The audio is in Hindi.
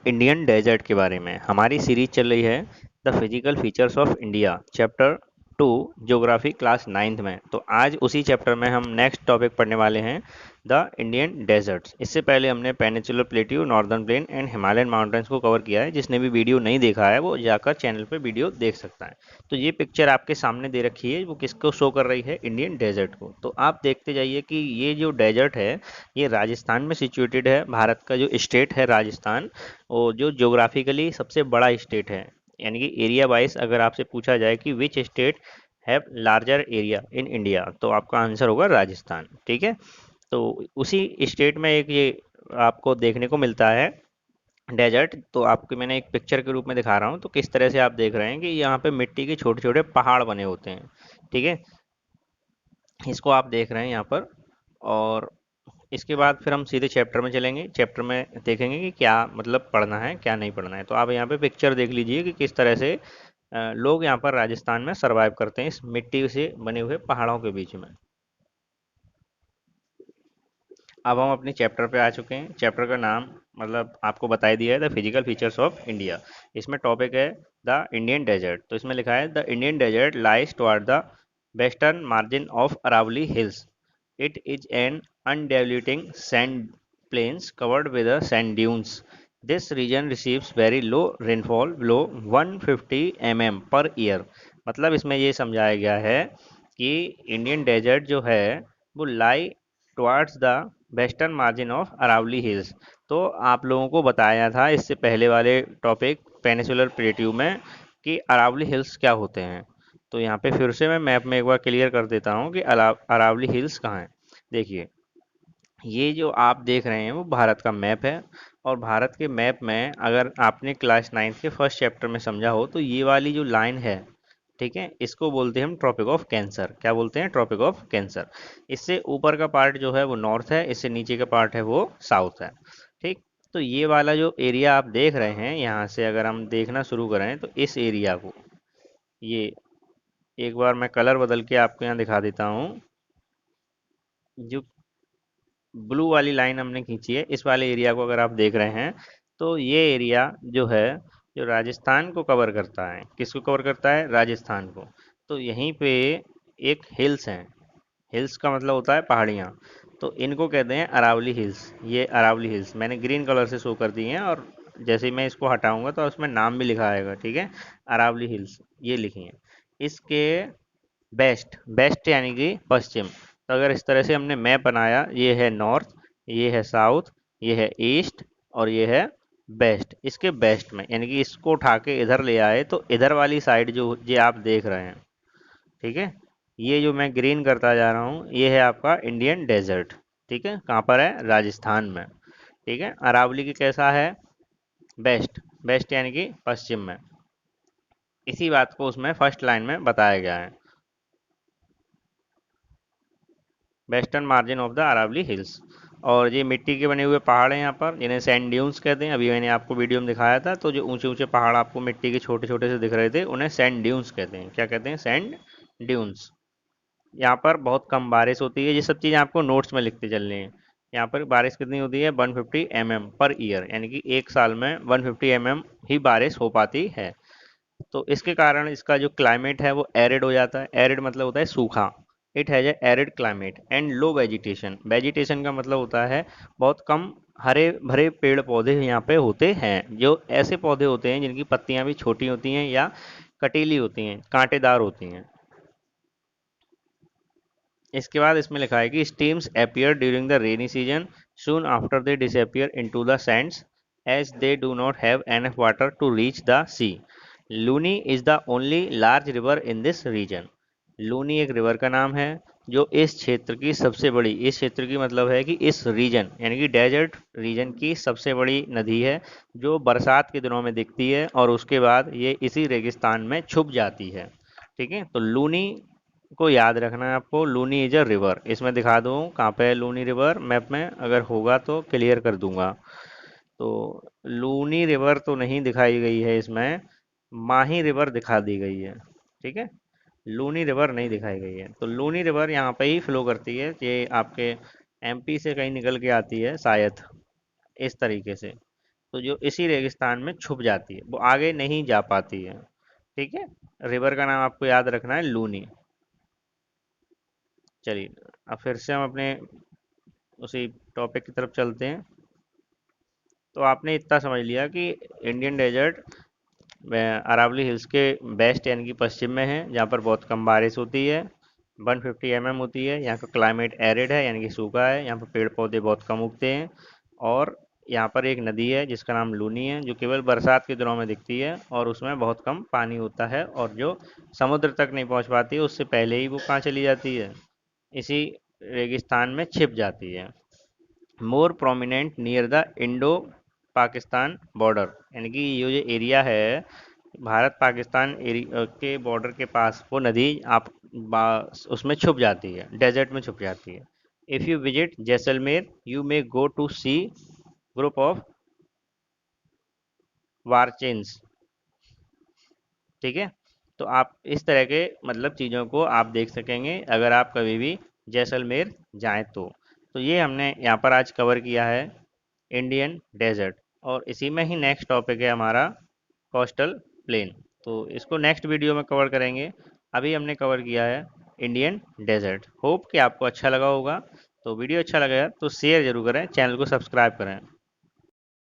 इंडियन डेजर्ट के बारे में। हमारी सीरीज चल रही है the physical features of India, chapter 2, geography, class 9th में। तो आज उसी चैप्टर में हम नेक्स्ट टॉपिक पढ़ने वाले हैं, द इंडियन डेजर्ट्स। इससे पहले हमने peninsular plateau, northern plain and Himalayan mountains को कवर किया है। जिसने भी वीडियो नहीं देखा है वो जाकर चैनल पे वीडियो देख सकता है। तो ये पिक्चर आपके सामने दे रखी है, वो किसको शो कर रही है? इंडियन डेजर्ट को। तो आप देखते जाइए कि ये जो डेजर्ट है ये राजस्थान में सिचुएटेड है। भारत का जो स्टेट है राजस्थान, वो जो ज्योग्राफिकली सबसे बड़ा स्टेट है, यानी कि एरिया वाइज अगर आपसे पूछा जाए कि which state have larger area in India, तो आपका आंसर होगा राजस्थान। ठीक है, तो उसी स्टेट में एक ये आपको देखने को मिलता है डेजर्ट। तो आपको मैंने एक पिक्चर के रूप में दिखा रहा हूँ। तो किस तरह से आप देख रहे हैं कि यहाँ पे मिट्टी के छोटे छोटे पहाड़ बने होते हैं। ठीक है, इसको आप देख रहे हैं यहाँ पर। और इसके बाद फिर हम सीधे चैप्टर में चलेंगे। चैप्टर में देखेंगे कि क्या मतलब पढ़ना है क्या नहीं पढ़ना है। तो आप यहाँ पे पिक्चर देख लीजिए कि किस तरह से लोग यहाँ पर राजस्थान में सरवाइव करते हैं इस मिट्टी से बने हुए पहाड़ों के बीच में। अब हम अपने चैप्टर पे आ चुके हैं। चैप्टर का नाम मतलब आपको बताई दिया है, the physical features of India. इसमें टॉपिक है द इंडियन डेजर्ट। तो इसमें लिखा है the Indian desert lies toward the western margin of Aravalli hills. It is an undulating sand plains covered with sand dunes. This region receives very low rainfall, below 150 mm per year। मतलब इसमें ये समझाया गया है कि इंडियन डेजर्ट जो है वो lie towards the western margin of Aravalli hills. तो आप लोगों को बताया था इससे पहले वाले टॉपिक पेनिसुलर प्लेट्यू में कि अरावली हिल्स क्या होते हैं। तो यहाँ पे फिर से मैं मैप में एक बार क्लियर कर देता हूँ कि अरावली हिल्स कहाँ है। देखिए, ये जो आप देख रहे हैं वो भारत का मैप है। और भारत के मैप में अगर आपने क्लास 9th के फर्स्ट चैप्टर में समझा हो तो ये वाली जो लाइन है, ठीक है, इसको बोलते हैं हम ट्रॉपिक ऑफ कैंसर। क्या बोलते हैं? Tropic of cancer. इससे ऊपर का पार्ट जो है वो नॉर्थ है, इससे नीचे का पार्ट है वो साउथ है। ठीक, तो ये वाला जो एरिया आप देख रहे हैं, यहाँ से अगर हम देखना शुरू करें तो इस एरिया को, ये एक बार मैं कलर बदल के आपको यहाँ दिखा देता हूँ। जो ब्लू वाली लाइन हमने खींची है, इस वाले एरिया को अगर आप देख रहे हैं तो ये एरिया जो है जो राजस्थान को कवर करता है। किसको कवर करता है? राजस्थान को। तो यहीं पे एक हिल्स हैं। हिल्स का मतलब होता है पहाड़ियाँ। तो इनको कहते हैं अरावली हिल्स। ये अरावली हिल्स मैंने ग्रीन कलर से शो कर दी हैं, और जैसे ही मैं इसको हटाऊंगा तो उसमें नाम भी लिखा आएगा। ठीक है, अरावली हिल्स ये लिखी हैं। इसके बेस्ट, बेस्ट यानी कि पश्चिम। तो अगर इस तरह से हमने मैप बनाया, ये है नॉर्थ, ये है साउथ, ये है ईस्ट, और ये है वेस्ट। इसके बेस्ट में यानी कि इसको उठा के इधर ले आए तो इधर वाली साइड जो ये आप देख रहे हैं, ठीक है, ये जो मैं ग्रीन करता जा रहा हूँ ये है आपका इंडियन डेजर्ट। ठीक है, कहाँ पर है? राजस्थान में। ठीक है, अरावली की कैसा है? बेस्ट, बेस्ट यानी कि पश्चिम में। इसी बात को उसमें फर्स्ट लाइन में बताया गया है, western margin of the Aravalli hills. और ये मिट्टी के बने हुए पहाड़ हैं यहाँ पर, जिन्हें सैंड ड्यून्स कहते हैं। अभी मैंने आपको वीडियो में दिखाया था, तो जो ऊंचे ऊंचे पहाड़ आपको मिट्टी के छोटे छोटे से दिख रहे थे उन्हें सैंड ड्यून्स कहते हैं। क्या कहते हैं? Sand dunes. यहाँ पर बहुत कम बारिश होती है। ये सब चीज़ें आपको नोट्स में लिखते चलनी है। यहाँ पर बारिश कितनी होती है? 150 mm पर ईयर, यानी कि एक साल में 150 mm ही बारिश हो पाती है। तो इसके कारण इसका जो क्लाइमेट है वो एरिड हो जाता है। एरिड मतलब होता है सूखा। It has a arid climate and low vegetation. Vegetation का मतलब होता है बहुत कम हरे भरे पेड़ पौधे यहाँ पे होते हैं। जो ऐसे पौधे होते हैं जिनकी पत्तियां भी छोटी होती हैं या कटीली होती हैं, कांटेदार होती हैं। इसके बाद इसमें लिखा है कि stems appear during the rainy season, soon after they disappear into the sands as they do not have enough water to reach the sea. Luni is the only large river in this region। Luni एक रिवर का नाम है जो इस क्षेत्र की सबसे बड़ी, इस क्षेत्र की मतलब है कि इस रीजन यानी कि डेजर्ट रीजन की सबसे बड़ी नदी है, जो बरसात के दिनों में दिखती है और उसके बाद ये इसी रेगिस्तान में छुप जाती है। ठीक है, तो लूनी को याद रखना है आपको। Luni is a river. इसमें दिखा दूँ कहाँ पे है लूनी रिवर, मैप में अगर होगा तो क्लियर कर दूंगा। तो लूनी रिवर तो नहीं दिखाई गई है इसमें, माही रिवर दिखा दी गई है। ठीक है, लूनी रिवर नहीं दिखाई गई है। तो लूनी रिवर यहाँ पे ही फ्लो करती है। ये आपके एमपी से कहीं निकल के आती है शायद, इस तरीके से। तो जो इसी रेगिस्तान में छुप जाती है, वो आगे नहीं जा पाती है। ठीक है। रिवर का नाम आपको याद रखना है, लूनी। चलिए, अब फिर से हम अपने उसी टॉपिक की तरफ चलते हैं। तो आपने इतना समझ लिया कि इंडियन डेजर्ट अरावली हिल्स के वेस्ट यानी कि पश्चिम में है, जहाँ पर बहुत कम बारिश होती है, 150 mm होती है। यहाँ का क्लाइमेट एरिड है यानी कि सूखा है, यहाँ पर पेड़ पौधे बहुत कम उगते हैं। और यहाँ पर एक नदी है जिसका नाम लूनी है, जो केवल बरसात के दिनों में दिखती है और उसमें बहुत कम पानी होता है, और जो समुद्र तक नहीं पहुँच पाती है, उससे पहले ही वो कहाँ चली जाती है, इसी रेगिस्तान में छिप जाती है। मोर prominent near the Indo Pakistan border, यानी कि ये जो एरिया है भारत पाकिस्तान के बॉर्डर के पास, वो नदी आप उसमें छुप जाती है, डेजर्ट में छुप जाती है। If you visit Jaisalmer you may go to see group of barchans. ठीक है। तो आप इस तरह के मतलब चीज़ों को आप देख सकेंगे अगर आप कभी भी जैसलमेर जाएं तो ये हमने यहाँ पर आज कवर किया है, इंडियन डेजर्ट। और इसी में ही नेक्स्ट टॉपिक है हमारा कोस्टल प्लेन, तो इसको नेक्स्ट वीडियो में कवर करेंगे। अभी हमने कवर किया है इंडियन डेजर्ट। होप कि आपको अच्छा लगा होगा। तो वीडियो अच्छा लगा तो शेयर जरूर करें, चैनल को सब्सक्राइब करें।